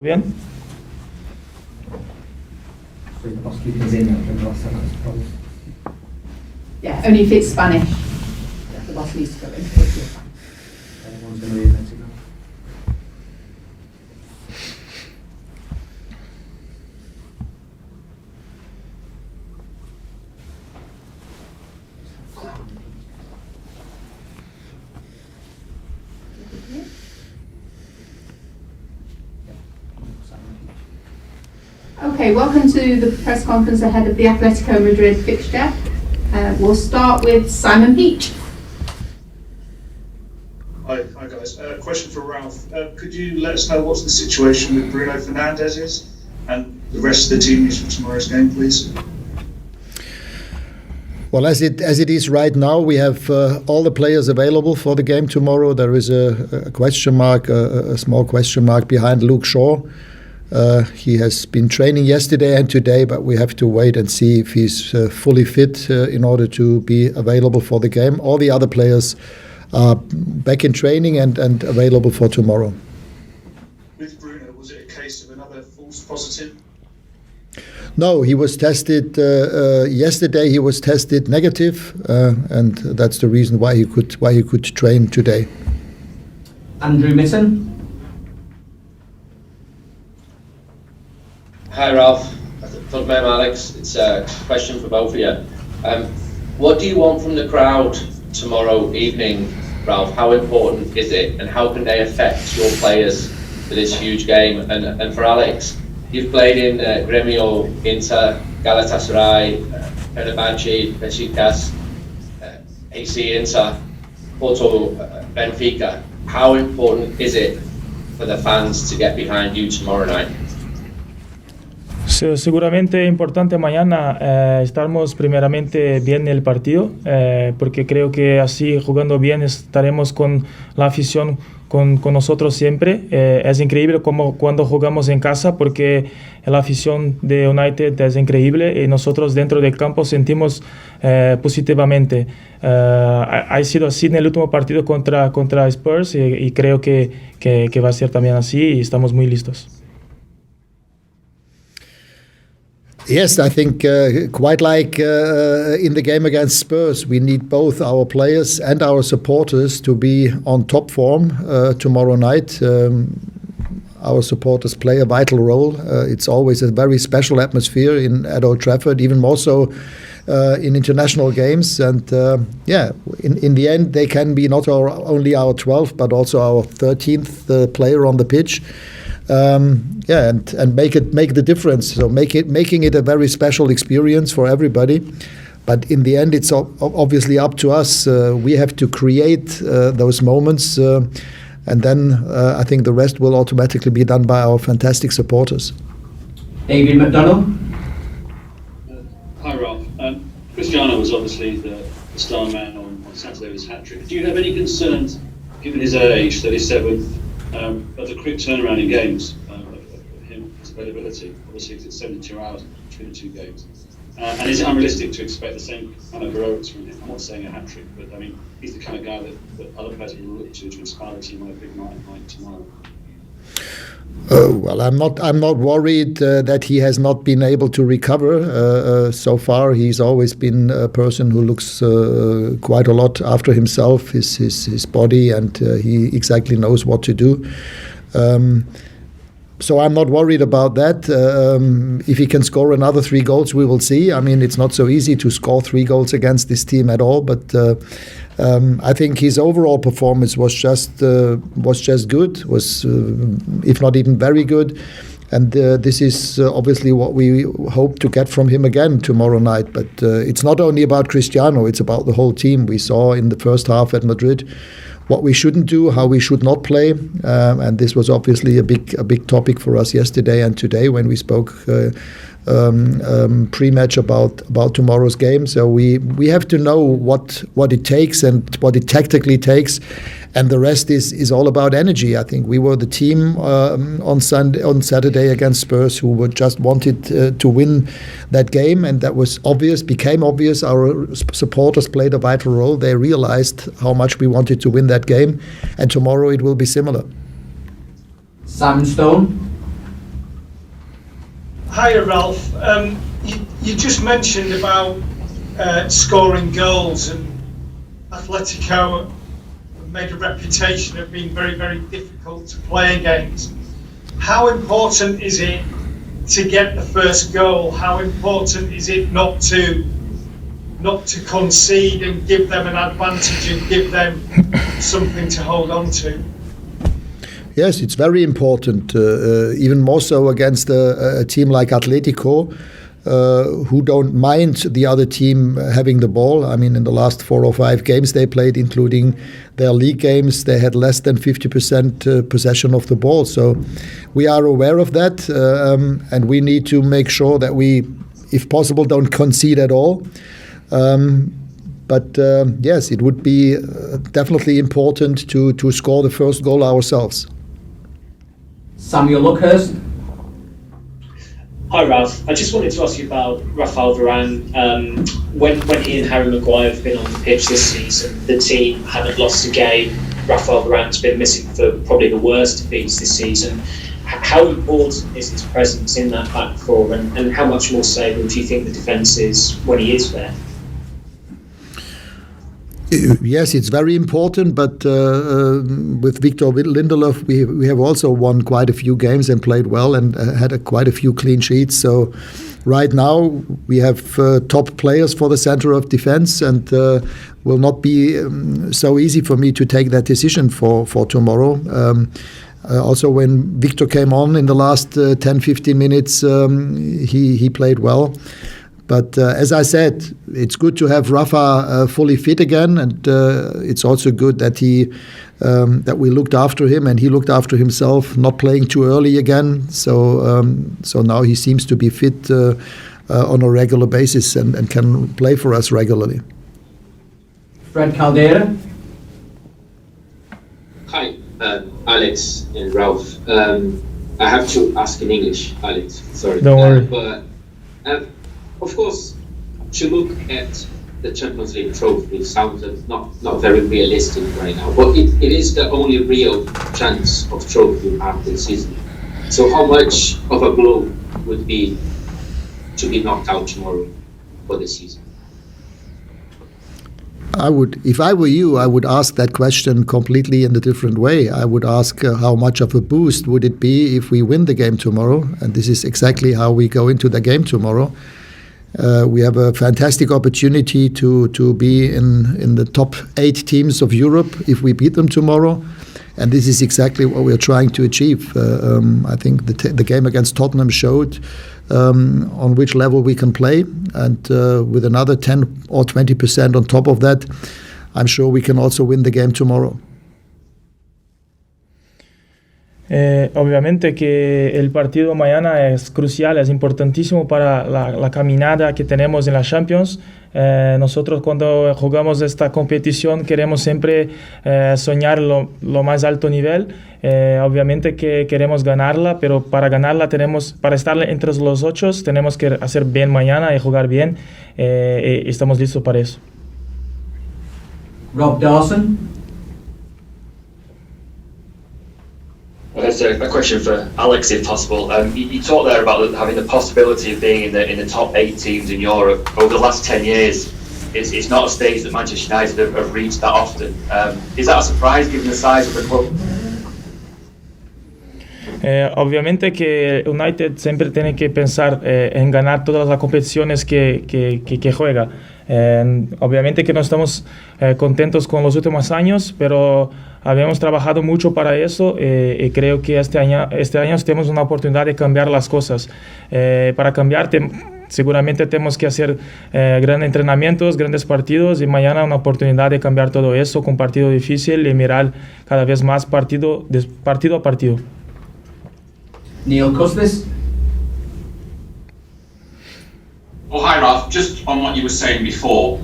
Bien. So the boss keeping us in there for the last 7 hours, probably. Yeah, only if it's Spanish. Yeah, the boss needs to go in. Anyone's going to leave Mexico. Okay, welcome to the press conference ahead of the Atletico Madrid fixture. We'll start with Simon Peach. Hi guys. Question for Ralf. Could you let us know what's the situation with Bruno Fernandes is and the rest of the team for tomorrow's game, please? Well, as it is right now, we have all the players available for the game tomorrow. There is a question mark, a small question mark behind Luke Shaw. He has been training yesterday and today, but we have to wait and see if he's fully fit in order to be available for the game. All the other players are back in training and available for tomorrow. With Bruno, was it a case of another false positive? No, he was tested yesterday. He was tested negative, and that's the reason why he could train today. Andrew Mitten. Hi Ralf, from Alex. It's a question for both of you. What do you want from the crowd tomorrow evening, Ralf? How important is it, and how can they affect your players for this huge game? And for Alex, you've played in Gremio, Inter, Galatasaray, Fenerbahce, Besiktas, AC Inter, Porto, Benfica. How important is it for the fans to get behind you tomorrow night? Seguramente importante mañana estarmos primeramente bien en el partido, porque creo que así jugando bien estaremos con la afición con nosotros siempre. Es increíble como cuando jugamos en casa, porque la afición de United es increíble y nosotros dentro del campo sentimos positivamente. Ha sido así en el último partido contra Spurs y creo que va a ser también así y estamos muy listos. Yes, I think quite like in the game against Spurs, we need both our players and our supporters to be on top form tomorrow night. Our supporters play a vital role. It's always a very special atmosphere at Old Trafford, even more so in international games. And in the end, they can be not only our 12th, but also our 13th player on the pitch. And make the difference. So making it a very special experience for everybody. But in the end, it's obviously up to us. We have to create those moments, and then I think the rest will automatically be done by our fantastic supporters. David McDonald. Hi Ralf. Cristiano was obviously the star man on Saturday with his hat-trick. Do you have any concerns, given his age, 37, of the quick turnaround in games, of his availability? Obviously, it's 72 hours between the two games. And is it unrealistic to expect the same kind of heroics from him? I'm not saying a hat-trick, but I mean, he's the kind of guy that other players will look to inspire the team on a big night like tomorrow. Well, I'm not worried that he has not been able to recover so far. He's always been a person who looks quite a lot after himself, his body, and he exactly knows what to do. So I'm not worried about that. If he can score another 3 goals, we will see. I mean, it's not so easy to score 3 goals against this team at all, but I think his overall performance was just good, was if not even very good. And this is obviously what we hope to get from him again tomorrow night. But it's not only about Cristiano, it's about the whole team. We saw in the first half at Madrid what we shouldn't do, how we should not play, and this was obviously a big topic for us yesterday and today when we spoke pre-match about tomorrow's game. So we have to know what it takes and what it tactically takes, and the rest is all about energy. I think we were the team on Saturday against Spurs who just wanted to win that game, and that was obvious, became obvious. Our supporters played a vital role. They realized how much we wanted to win that game, and tomorrow it will be similar. Simon Stone. Hiya, Ralph. You just mentioned about scoring goals, and Atletico made a reputation of being very, very difficult to play against. How important is it to get the first goal? How important is it not to concede and give them an advantage and give them something to hold on to? Yes, it's very important, even more so against a team like Atletico, who don't mind the other team having the ball. I mean, in the last 4 or 5 games they played, including their league games, they had less than 50% possession of the ball. So we are aware of that, and we need to make sure that we, if possible, don't concede at all. But yes, it would be definitely important to score the first goal ourselves. Samuel Luckhurst. Hi Ralph, I just wanted to ask you about Rafael Varane. When he and Harry Maguire have been on the pitch this season, the team haven't lost a game. Rafael Varane's been missing for probably the worst beats this season. How important is his presence in that back four, and how much more stable do you think the defence is when he is there? Yes, it's very important, but with Victor Lindelof, we have also won quite a few games and played well and had quite a few clean sheets. So right now we have top players for the center of defense, and will not be so easy for me to take that decision for tomorrow. Also, when Victor came on in the last 10-15 minutes, he played well. But as I said, it's good to have Rafa fully fit again, and it's also good that that we looked after him and he looked after himself, not playing too early again. So now he seems to be fit on a regular basis and can play for us regularly. Fred Caldera. Hi, Alex and Ralph. I have to ask in English, Alex. Sorry. Don't worry. But of course, to look at the Champions League trophy sounds not very realistic right now, but it is the only real chance of trophy you have this season. So how much of a blow would be to be knocked out tomorrow for the season? If I were you, I would ask that question completely in a different way. I would ask how much of a boost would it be if we win the game tomorrow, and this is exactly how we go into the game tomorrow. We have a fantastic opportunity to be in the top 8 teams of Europe if we beat them tomorrow, and this is exactly what we're trying to achieve. I think the game against Tottenham showed on which level we can play, and with another 10 or 20% on top of that, I'm sure we can also win the game tomorrow. Obviamente que el partido mañana es crucial, es importantísimo para la caminada que tenemos en la Champions. Nosotros cuando jugamos esta competición queremos siempre soñar lo más alto nivel. Obviamente que queremos ganarla, pero para ganarla para estar entre los 8 tenemos que hacer bien mañana y jugar bien. Y estamos listos para eso. Rob Dawson. That's a question for Alex, if possible. You talked there about having the possibility of being in the top 8 teams in Europe. Over the last 10 years, it's not a stage that Manchester United have reached that often. Is that a surprise given the size of the club? Obviamente que United siempre tiene que pensar en ganar todas las competiciones que juega. Obviamente que no estamos contentos con los últimos años, pero habíamos trabajado mucho para eso y creo que este año tenemos una oportunidad de cambiar las cosas. Para cambiar seguramente tenemos que hacer grandes entrenamientos, grandes partidos, y mañana una oportunidad de cambiar todo eso con partido difícil y mirar cada vez más partido a partido. Neil Custis. Well, hi Ralph, just on what you were saying before,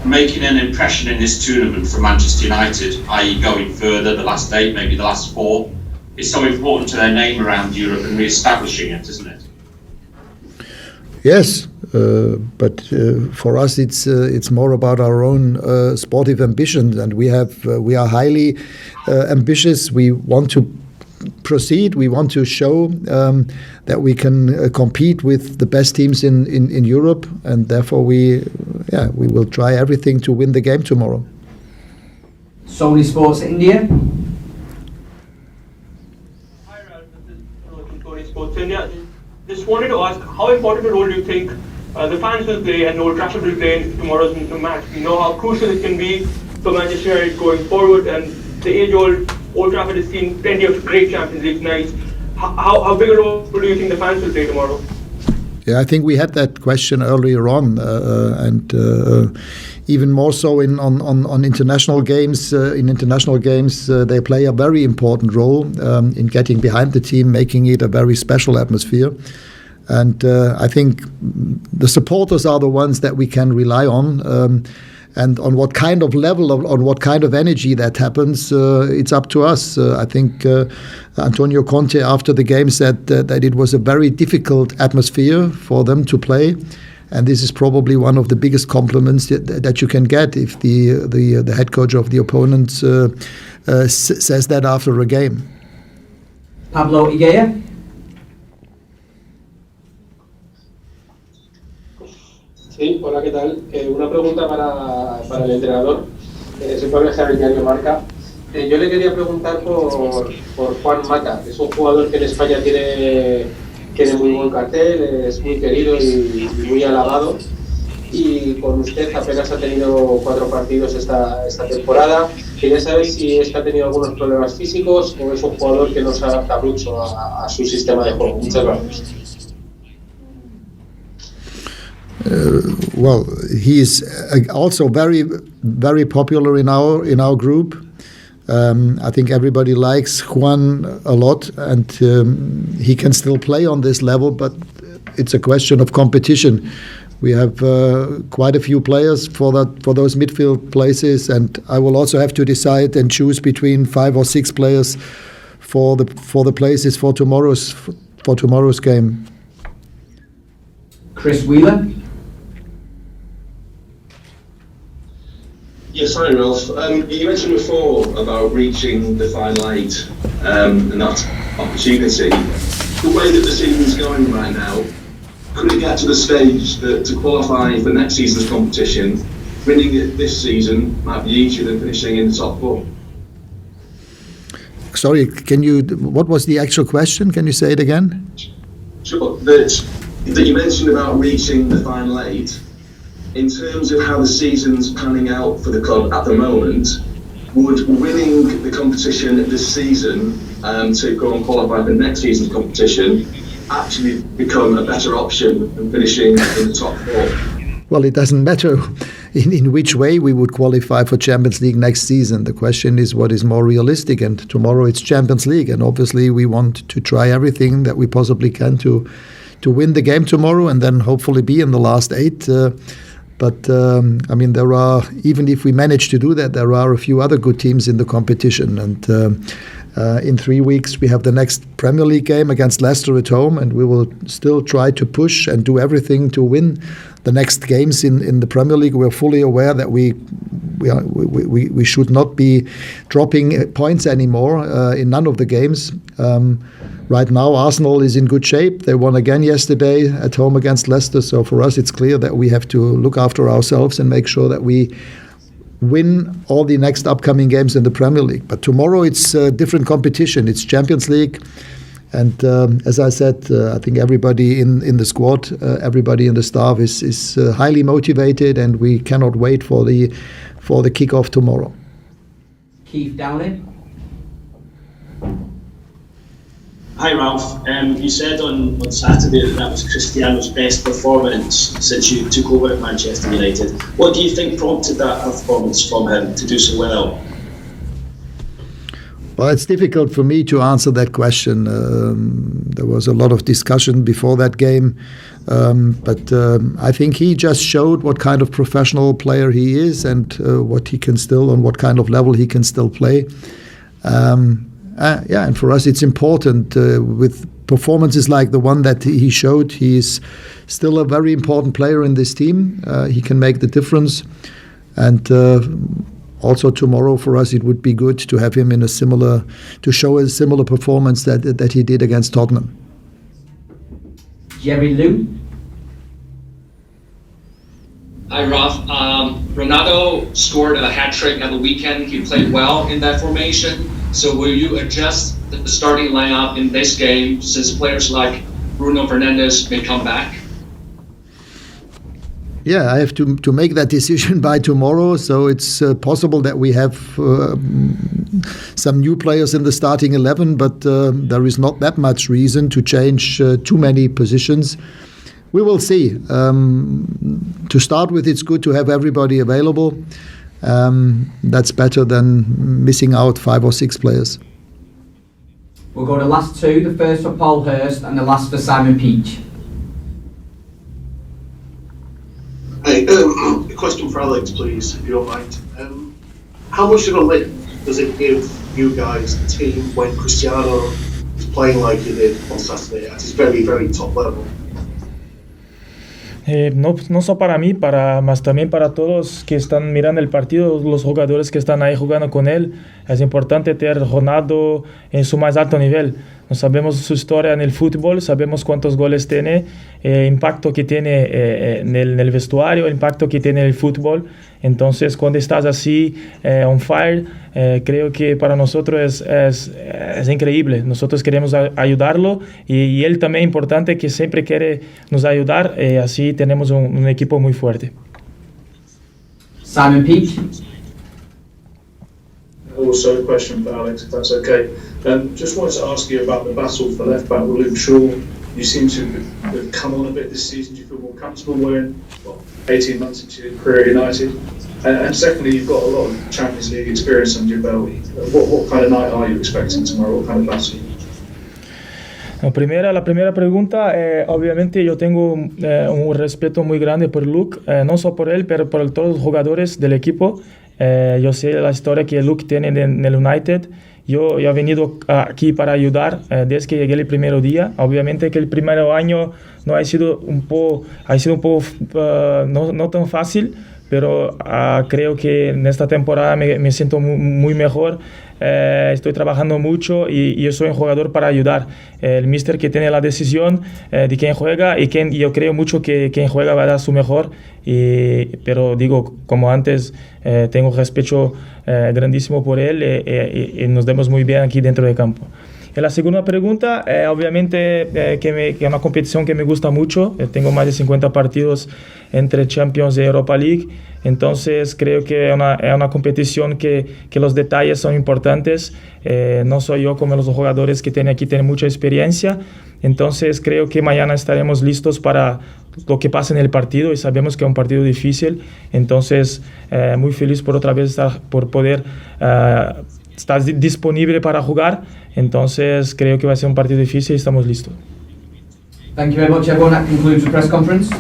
making an impression in this tournament for Manchester United, i.e. going further, the last 8, maybe the last 4, is so important to their name around Europe and re-establishing it, isn't it? Yes, but for us it's more about our own sportive ambitions, and we are highly ambitious. We want to proceed. We want to show that we can compete with the best teams in Europe, and therefore we will try everything to win the game tomorrow. Sony Sports India. Hi, Ralf. This is from Sony Sports India. Just wanted to ask, how important a role do you think the fans will play and Old Trafford will play in tomorrow's match? We know how crucial it can be for Manchester United going forward, and the age-old Old Trafford has seen plenty of great Champions League nights. How big a role do you think the fans will play tomorrow? Yeah, I think we had that question earlier on, and even more so on international games. In international games, they play a very important role in getting behind the team, making it a very special atmosphere. And I think the supporters are the ones that we can rely on. And on what kind of level, on what kind of energy that happens, it's up to us. I think Antonio Conte, after the game, said that it was a very difficult atmosphere for them to play. And this is probably one of the biggest compliments that you can get if the head coach of the opponent says that after a game. Pablo Higuera. Sí, hola, ¿qué tal? Una pregunta para el entrenador. Soy Pablo Higuera, del diario Marca. Yo le quería preguntar por Juan Mata. Es un jugador que en España tiene muy buen cartel, es muy querido y muy alabado. Y con usted apenas ha tenido 4 partidos esta temporada. Quería saber si es que ha tenido algunos problemas físicos o es un jugador que no se adapta mucho a su sistema de juego. Muchas gracias. Well, he is also very, very popular in our group. I think everybody likes Juan a lot, and he can still play on this level, but it's a question of competition. We have quite a few players for those midfield places, and I will also have to decide and choose between 5 or 6 players for the places for tomorrow's game. Chris Wheeler. Yes, hi Ralf. You mentioned before about reaching the final 8 and that opportunity. The way that the season's going right now, could it get to the stage that to qualify for next season's competition, winning it this season might be easier than finishing in the top 4? Sorry, what was the actual question? Can you say it again? Sure. That you mentioned about reaching the final 8. In terms of how the season's panning out for the club at the moment, would winning the competition this season to go and qualify for next season's competition actually become a better option than finishing in the top 4? Well, it doesn't matter in which way we would qualify for Champions League next season. The question is what is more realistic, and tomorrow it's Champions League, and obviously we want to try everything that we possibly can to win the game tomorrow and then hopefully be in the last 8. But I mean, there are, even if we manage to do that, there are a few other good teams in the competition. And in 3 weeks, we have the next Premier League game against Leicester at home, and we will still try to push and do everything to win the next games in the Premier League. We're fully aware that we should not be dropping points anymore in none of the games. Right now, Arsenal is in good shape. They won again yesterday at home against Leicester. So for us, it's clear that we have to look after ourselves and make sure that we win all the next upcoming games in the Premier League. But tomorrow, it's a different competition. It's Champions League. And as I said, I think everybody in the squad, everybody in the staff is highly motivated, and we cannot wait for the kickoff tomorrow. Keith Downing. Hi Ralf, you said on Saturday that was Cristiano's best performance since you took over at Manchester United. What do you think prompted that performance from him to do so well? Well, it's difficult for me to answer that question. There was a lot of discussion before that game, but I think he just showed what kind of professional player he is and what he can still, on what kind of level he can still play. And for us it's important with performances like the one that he showed. He's still a very important player in this team. He can make the difference. And also tomorrow for us it would be good to have him to show a similar performance that he did against Tottenham. Jerry Liu. Hi, Ralf. Ronaldo scored a hat-trick at the weekend. He played well in that formation. So will you adjust the starting lineup in this game since players like Bruno Fernandes may come back? Yeah, I have to make that decision by tomorrow. So it's possible that we have some new players in the starting 11, but there is not that much reason to change too many positions. We will see. To start with, it's good to have everybody available. That's better than missing out 5 or 6 players. We'll go to the last two, the first for Paul Hurst and the last for Simon Peach. Hey, a question for Alex, please, if you don't mind. How much of a lift does it give you guys, the team, when Cristiano is playing like he did on Saturday at his very, very top level? No solo para mí, más también para todos que están mirando el partido, los jugadores que están ahí jugando con él. Es importante tener Ronaldo en su más alto nivel. No sabemos su historia en el fútbol, sabemos cuántos goles tiene, impacto que tiene en el vestuario, el impacto que tiene en el fútbol. Entonces, cuando estás así, on fire, creo que para nosotros es increíble. Nosotros queremos ayudarlo y él también es importante que siempre quiere nos ayudar. Así tenemos un equipo muy fuerte. Simon Peach. Also a question for Alex, if that's okay. Just wanted to ask you about the battle for left back with Luke Shaw. You seem to have come on a bit this season. Do you feel more comfortable wearing 18 months into your career at United? And secondly, you've got a lot of Champions League experience under your belt. What kind of night are you expecting tomorrow? What kind of battle? La primera pregunta, obviamente yo tengo un respeto muy grande por Luke, no solo por él, pero por todos los jugadores del equipo. Yo sé la historia que Luke tiene en el United. Yo he venido aquí para ayudar desde que llegué el primer día. Obviamente que el primer año no ha sido un poco no tan fácil, pero creo que en esta temporada me siento muy mejor. Estoy trabajando mucho y yo soy un jugador para ayudar. El míster que tiene la decisión de quién juega y yo creo mucho que quien juega va a dar su mejor. Pero digo, como antes, tengo respeto grandísimo por él y nos vemos muy bien aquí dentro del campo. Y la segunda pregunta, obviamente que es una competición que me gusta mucho. Tengo más de 50 partidos entre Champions y Europa League. Entonces creo que es una competición que los detalles son importantes. No soy yo como los jugadores que tienen mucha experiencia. Entonces creo que mañana estaremos listos para lo que pasa en el partido y sabemos que es un partido difícil. Entonces muy feliz por otra vez por poder estar disponible para jugar. Entonces creo que va a ser un partido difícil y estamos listos. Thank you very much, everyone. That concludes the press conference.